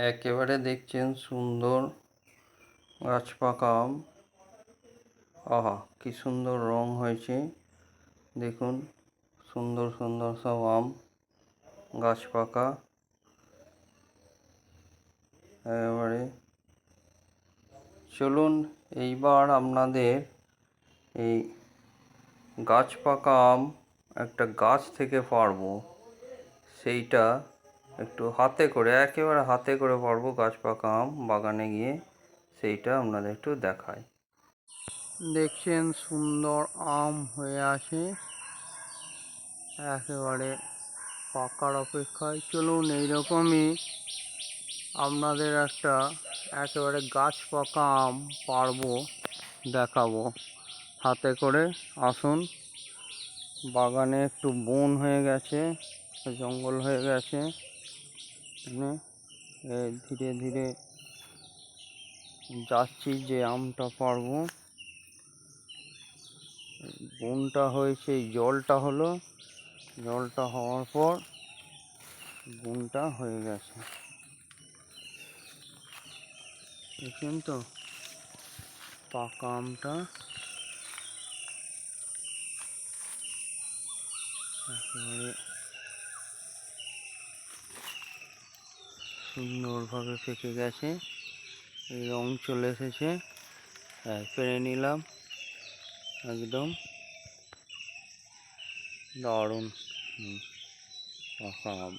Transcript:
একেবারে দেখছেন সুন্দর গাছ পাকা আম। আহা, কি সুন্দর রং হয়েছে দেখুন। সুন্দর সুন্দর সব আম, গাছ পাকা। এবারে চলুন এইবার আপনাদের এই গাছ পাকা আম একটা গাছ থেকে পারবো, সেইটা একটু হাতে করে, একেবারে হাতে করে পারবো গাছ পাকা আম বাগানে গিয়ে, সেইটা আপনাদের একটু দেখাই। দেখছেন সুন্দর আম হয়ে আছে, একেবারে পাকার অপেক্ষায়। চলুন এইরকমই আপনাদের একটা একেবারে গাছ পাকা আম পারবো, দেখাবো হাতে করে। আসুন, বাগানে একটু বন হয়ে গেছে, জঙ্গল হয়ে গেছে, ধীরে ধীরে যাচ্ছি যে আমটা পারবো। বনটা হয়েছে, জলটা হলো, জলটা হওয়ার পর বনটা হয়ে গেছে। দেখছেন তো পাকা আমটা একেবারে সুন্দরভাবে পেকে গেছে, এই রং চলে এসেছে। পেরে নিলাম, একদম দারুণ পাকা আম।